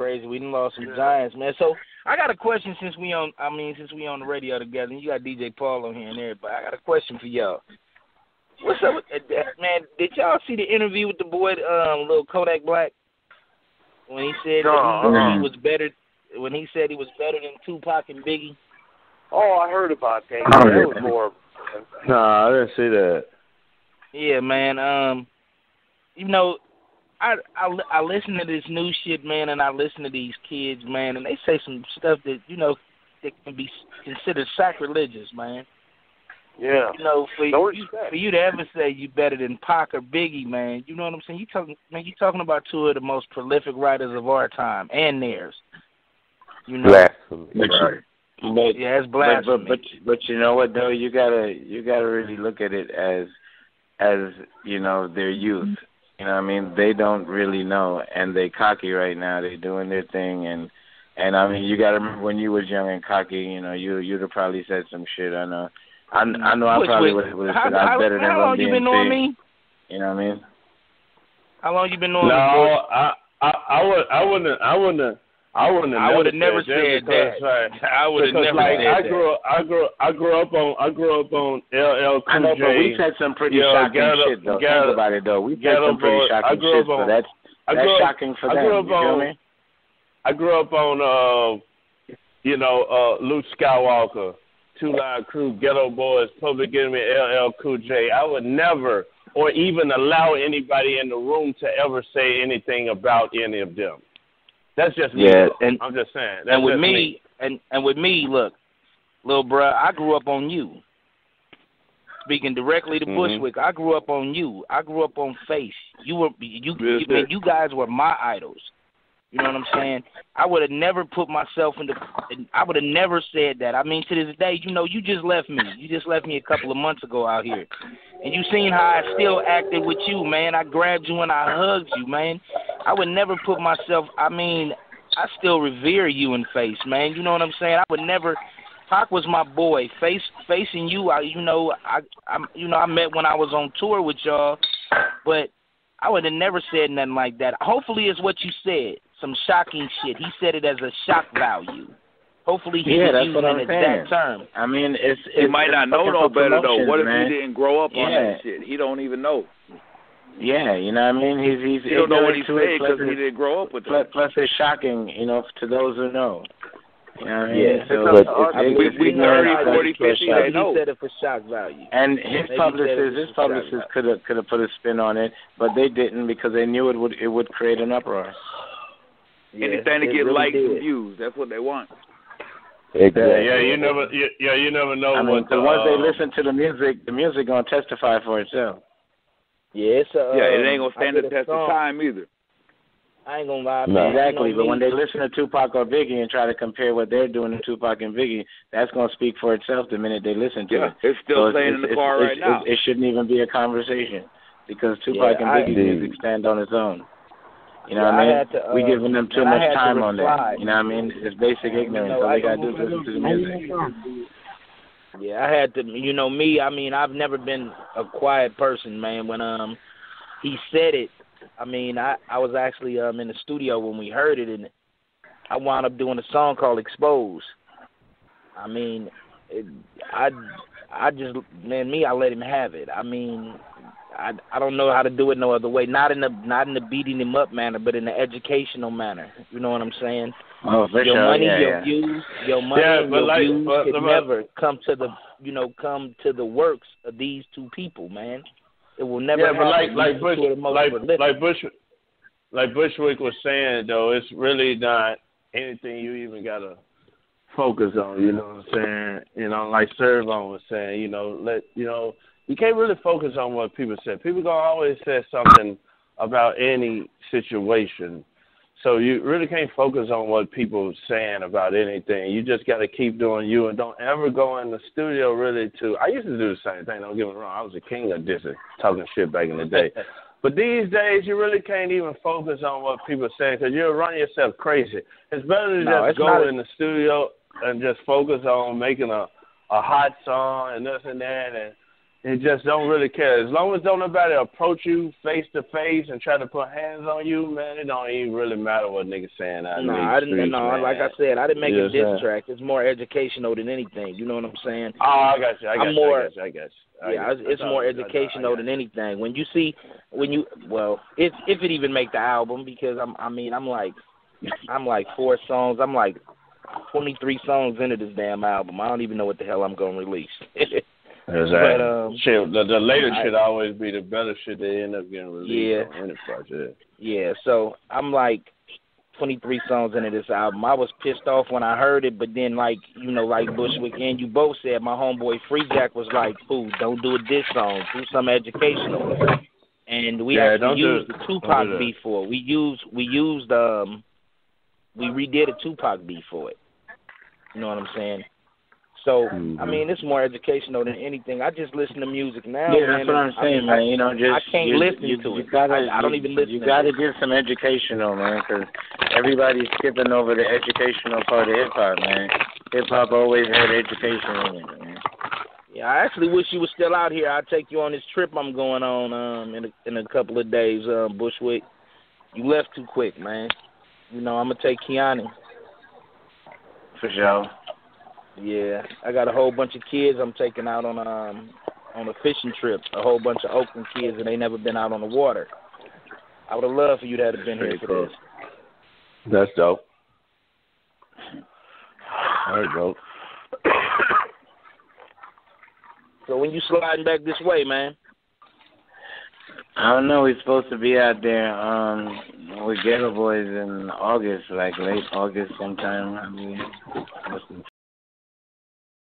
crazy. We done lost some giants, man. So I got a question since we on the radio together. And you got DJ Paul on here and everybody. I got a question for y'all. What's up with that, man? Did y'all see the interview with the boy, little Kodak Black, when he said that he was better? When he said he was better than Tupac and Biggie? Oh, I heard about that. Yeah, that was more. No, I didn't see that. Yeah, man. You know, I listen to this new shit, man, and I listen to these kids, man, and they say some stuff that, you know, that can be considered sacrilegious, man. Yeah. You know, for you to ever say you better than Pac or Biggie, man, you know what I'm saying? You talking about two of the most prolific writers of our time and theirs. You know, blasphemy. But yeah, it's blasphemy. But you know what though? You gotta really look at it as you know, their youth. You know what I mean? They don't really know, and they cocky right now. They're doing their thing, and I mean, you gotta remember when you was young and cocky. You know, you'd have probably said some shit. I know. I probably would have said I'm better than how long you been knowing me? You know what I mean? How long you been knowing me? No, I wouldn't have never said that. I would have never said that. I grew up on LL Cool J. I know, but we said some pretty shocking shit though. Think about it though. We said some pretty shocking shit, so that's shocking for them. You feel me? I grew up on Luke Skywalker, Two Live Crew, Ghetto Boys, Public Enemy, LL Cool J. I would never or even allow anybody in the room to ever say anything about any of them. That's just me. Yeah, and I'm just saying. And with me, and with me, look, little bruh, I grew up on you. Speaking directly to Bushwick, I grew up on you. I grew up on Face. You guys were my idols. You know what I'm saying? I would have never put myself I would have never said that. I mean, to this day, you know, you just left me. You just left me a couple of months ago out here. And you seen how I still acted with you, man. I grabbed you and I hugged you, man. I would never put myself, I still revere you in Face, man. You know what I'm saying? I would never, Pac was my boy. Facing you, I met when I was on tour with y'all, but I would have never said nothing like that. Hopefully it's what you said. Some shocking shit. He said it as a shock value. Hopefully he was using an exact term. I mean, he might not know no better though. What if man? He didn't grow up on that shit? He don't even know. Yeah, you know what I mean? He don't know what he's saying because he didn't grow up with it. Plus it's shocking, you know, to those who know. You know what I mean? Yeah, so we 30, 40, 50, they know. He said it for shock value. And his publicist could have put a spin on it, but they didn't because they knew it would create an uproar. Yeah, anything to get really likes and views, that's what they want. Exactly. Yeah, you never know. I mean, because once they listen to the music gonna testify for itself. Yeah, it ain't gonna stand the test of time either. I ain't gonna lie. No. Exactly, but when they listen to Tupac or Biggie and try to compare what they're doing to Tupac and Biggie, that's gonna speak for itself the minute they listen to it. It's still playing in the car right now. It shouldn't even be a conversation because Tupac and Biggie's music stand on its own. You know what I mean? We giving them too much time on that. You know what I mean? It's basic ignorance. All they got to do is listen to the music. Yeah, I had to, you know, me, I mean, I've never been a quiet person, man. When he said it, I mean, I was actually in the studio when we heard it, and I wound up doing a song called Expose. I mean, I just, man, I let him have it. I mean, I don't know how to do it no other way. Not in the beating him up manner, but in the educational manner. You know what I'm saying? Oh, for your sure. Money, your views, your money, and your views could never come to the works of these two people, man. It will never happen. Like Bushwick was saying though, it's really not anything you even gotta focus on. You know what I'm saying? You know, like Servon was saying. You can't really focus on what people say. People gonna always say something about any situation. So you really can't focus on what people are saying about anything. You just got to keep doing you and don't ever go in the studio really I used to do the same thing, don't get me wrong. I was a king of dissing, talking shit back in the day. But these days, you really can't even focus on what people are saying because you'll run yourself crazy. It's better to just go in the studio and just focus on making a hot song and this and that and just don't really care. As long as don't nobody approach you face to face and try to put hands on you, man, it don't even really matter what niggas saying out No, in I these didn't. streets, No, man. like I said, I didn't make a Yeah, diss track. It's more educational than anything. You know what I'm saying? Oh, I got you. I got you. Yeah, it's more educational than anything. When you see, if it even make the album, because I'm like 4 songs. I'm like 23 songs into this damn album. I don't even know what the hell I'm gonna release. Exactly. But shit, the later shit always be the better shit they end up getting released on any project. Yeah, so I'm like 23 songs into this album. I was pissed off when I heard it, but then like Bushwick and you both said, my homeboy Free Jack was like, "Ooh, don't do a diss song, do some educational." And we actually used the Tupac beat for it. We redid a Tupac beat for it. You know what I'm saying? So, I mean, it's more educational than anything. I just listen to music now. Yeah, man, that's what I'm saying, man. You know, just I can't listen to it. I don't even listen to it. You got to get some educational, man, because everybody's skipping over the educational part of hip-hop, man. Hip-hop always had education in it, man. Yeah, I actually wish you were still out here. I'll take you on this trip I'm going on in a couple of days, Bushwick. You left too quick, man. You know, I'm going to take Kiani. For sure. Yeah, I got a whole bunch of kids I'm taking out on a fishing trip. A whole bunch of Oakland kids, and they never been out on the water. I would have loved for you to have been here for this. That's dope. Very dope. So when you sliding back this way, man? I don't know. We're supposed to be out there with Ghetto Boys in August, like late August sometime. I mean,